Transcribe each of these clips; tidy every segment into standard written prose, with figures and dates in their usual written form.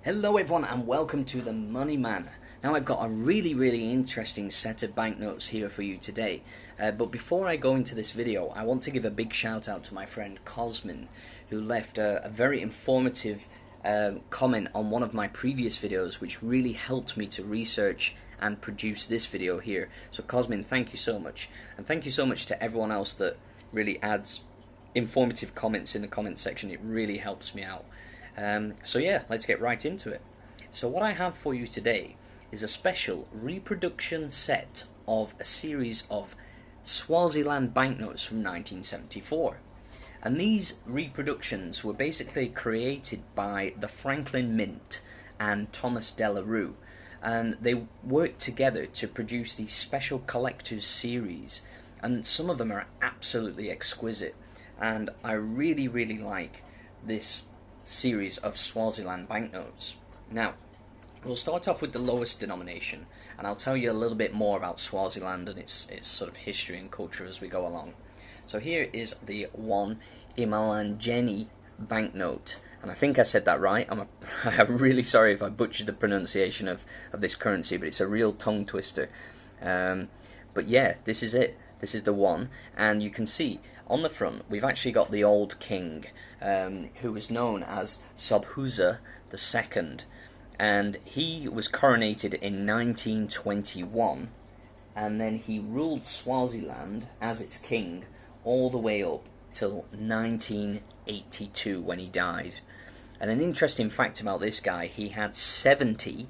Hello everyone and welcome to the Money Man. Now I've got a really interesting set of banknotes here for you today. But before I go into this video, I want to give a big shout out to my friend Cosmin, who left a very informative comment on one of my previous videos, which really helped me to research and produce this video here. So Cosmin, thank you so much. And thank you so much to everyone else that really adds informative comments in the comment section. It really helps me out. So yeah, let's get right into it. So what I have for you today is a special reproduction set of a series of Swaziland banknotes from 1974. And these reproductions were basically created by the Franklin Mint and Thomas De La Rue, and they worked together to produce these special collector's series, and some of them are absolutely exquisite, and I really like this series of Swaziland banknotes. Now, we'll start off with the lowest denomination, and I'll tell you a little bit more about Swaziland and its sort of history and culture as we go along. So here is the 1 Imalangeni banknote, and I think I said that right. I'm really sorry if I butchered the pronunciation of this currency, but it's a real tongue twister. But yeah, this is it. This is the one, and you can see on the front we've actually got the old king, who was known as Sobhuza II, and he was coronated in 1921, and then he ruled Swaziland as its king all the way up till 1982 when he died. And an interesting fact about this guy, he had 70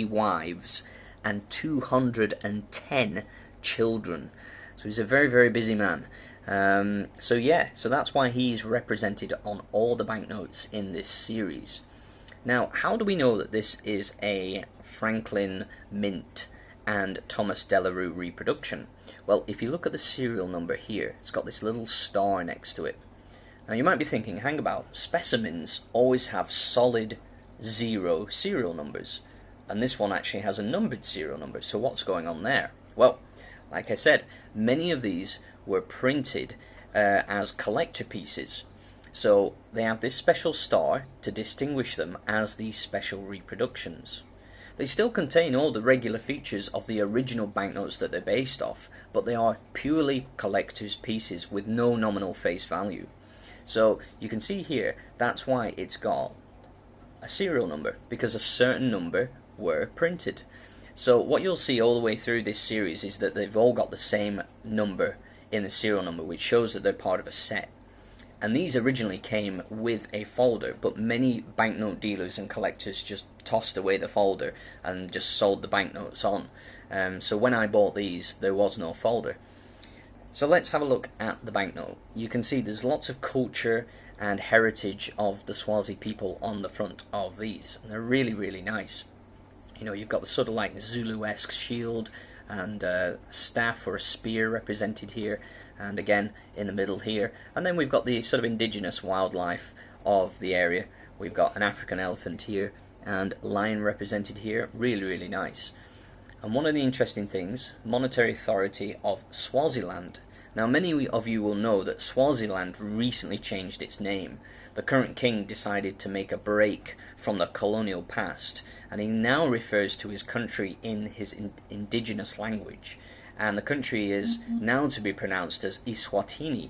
wives and 210 children. So he's a very busy man. So that's why he's represented on all the banknotes in this series. Now, how do we know that this is a Franklin Mint and Thomas De La Rue reproduction? Well, if you look at the serial number here, it's got this little star next to it. Now you might be thinking, hang about, specimens always have solid 0 serial numbers, and this one actually has a numbered serial number, so what's going on there? Well, like I said, many of these were printed as collector pieces, so they have this special star to distinguish them as these special reproductions. They still contain all the regular features of the original banknotes that they're based off, but they are purely collector's pieces with no nominal face value. So you can see here, that's why it's got a serial number, because a certain number were printed. So what you'll see all the way through this series is that they've all got the same number in the serial number, which shows that they're part of a set. And these originally came with a folder, but many banknote dealers and collectors just tossed away the folder and just sold the banknotes on. So when I bought these, there was no folder. So let's have a look at the banknote. You can see there's lots of culture and heritage of the Swazi people on the front of these, and they're really nice. You know, you've got the sort of like Zulu-esque shield and a staff or a spear represented here, and again in the middle here. And then we've got the sort of indigenous wildlife of the area. We've got an African elephant here and lion represented here. Really nice. And one of the interesting things, Monetary Authority of Swaziland. Now many of you will know that Swaziland recently changed its name. The current king decided to make a break from the colonial past, and he now refers to his country in his indigenous language. And the country is now to be pronounced as Eswatini,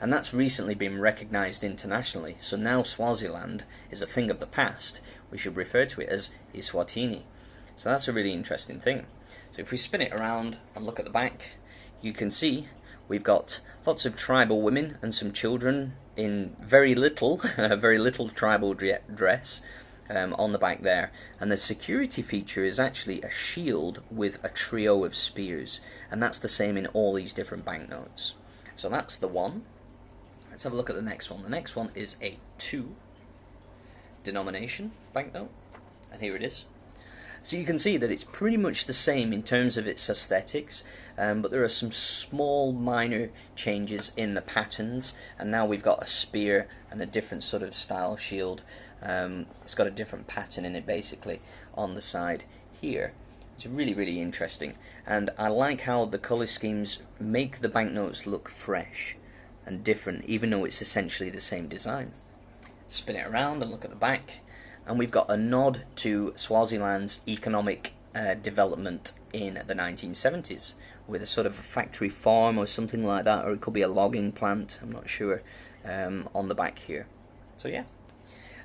and that's recently been recognized internationally. So now Swaziland is a thing of the past. We should refer to it as Eswatini. So that's a really interesting thing. So if we spin it around and look at the back, you can see we've got lots of tribal women and some children in very little tribal dress on the back there. And the security feature is actually a shield with a trio of spears, and that's the same in all these different banknotes. So that's the one. Let's have a look at the next one. The next one is a 2 denomination banknote, and here it is. So you can see that it's pretty much the same in terms of its aesthetics, but there are some small minor changes in the patterns, and now we've got a spear and a different sort of style shield. It's got a different pattern in it basically on the side here. It's really interesting, and I like how the colour schemes make the banknotes look fresh and different, even though it's essentially the same design. Spin it around and look at the back, and we've got a nod to Swaziland's economic development in the 1970s, with a sort of a factory farm or something like that, or it could be a logging plant, I'm not sure, on the back here. So yeah.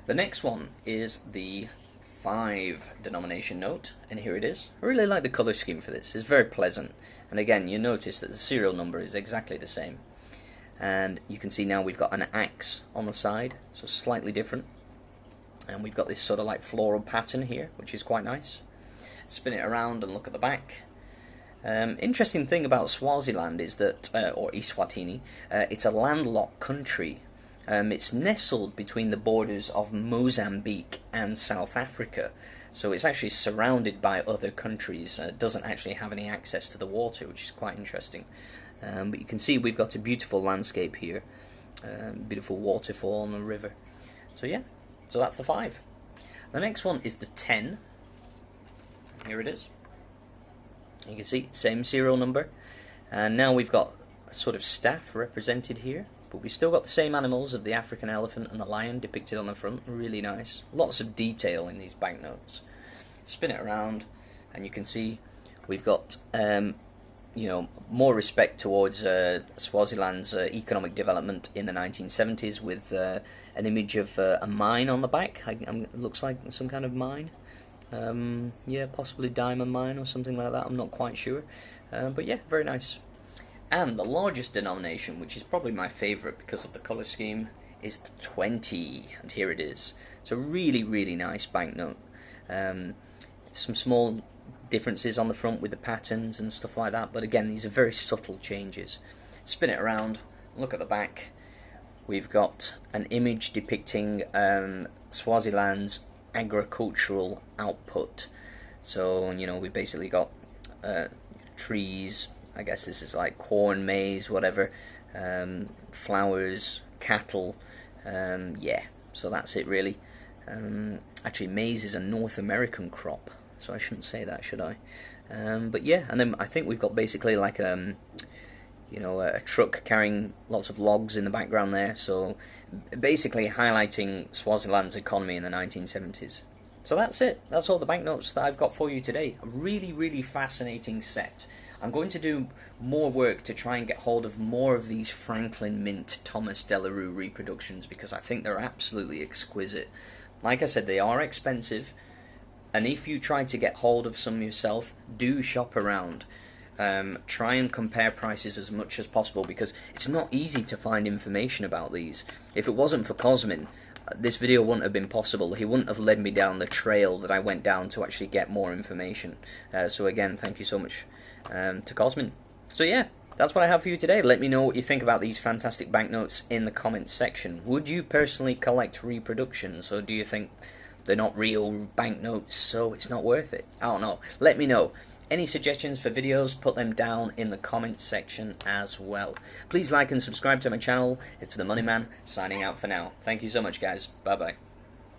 The next one is the 5 denomination note, and here it is. I really like the colour scheme for this, it's very pleasant, and again you notice that the serial number is exactly the same. And you can see now we've got an axe on the side, so slightly different, and we've got this sort of like floral pattern here, which is quite nice. Spin it around and look at the back. Interesting thing about Swaziland is that, or Eswatini, it's a landlocked country. It's nestled between the borders of Mozambique and South Africa, so it's actually surrounded by other countries. It doesn't actually have any access to the water, which is quite interesting. But you can see we've got a beautiful landscape here, beautiful waterfall on the river. So yeah, so that's the 5. The next one is the 10. Here it is. You can see, same serial number. And now we've got a sort of staff represented here, but we've still got the same animals of the African elephant and the lion depicted on the front. Really nice. Lots of detail in these banknotes. Spin it around, and you can see we've got you know, more respect towards Swaziland's economic development in the 1970s, with an image of a mine on the back. It looks like some kind of mine. Yeah, possibly diamond mine or something like that, I'm not quite sure. But yeah, very nice. And the largest denomination, which is probably my favourite because of the colour scheme, is the 20. And here it is. It's a really, really nice banknote. Some small differences on the front with the patterns and stuff like that, but again, these are very subtle changes. Spin it around, look at the back. We've got an image depicting Swaziland's agricultural output. So, you know, we basically got trees, I guess this is like corn, maize, whatever, flowers, cattle, yeah, so that's it really. Actually, maize is a North American crop, so I shouldn't say that, should I? But yeah, and then I think we've got basically like you know, a truck carrying lots of logs in the background there, so basically highlighting Swaziland's economy in the 1970s. So that's it. That's all the banknotes that I've got for you today. A really, really fascinating set. I'm going to do more work to try and get hold of more of these Franklin Mint Thomas Delarue reproductions, because I think they're absolutely exquisite. Like I said, they are expensive, and if you try to get hold of some yourself, do shop around. Try and compare prices as much as possible, because it's not easy to find information about these. If it wasn't for Cosmin, this video wouldn't have been possible. He wouldn't have led me down the trail that I went down to actually get more information. So again, thank you so much to Cosmin. So yeah, that's what I have for you today. Let me know what you think about these fantastic banknotes in the comments section. Would you personally collect reproductions, or do you think they're not real banknotes, so it's not worth it? I don't know. Let me know. Any suggestions for videos, put them down in the comments section as well. Please like and subscribe to my channel. It's the Money Man, signing out for now. Thank you so much, guys. Bye-bye.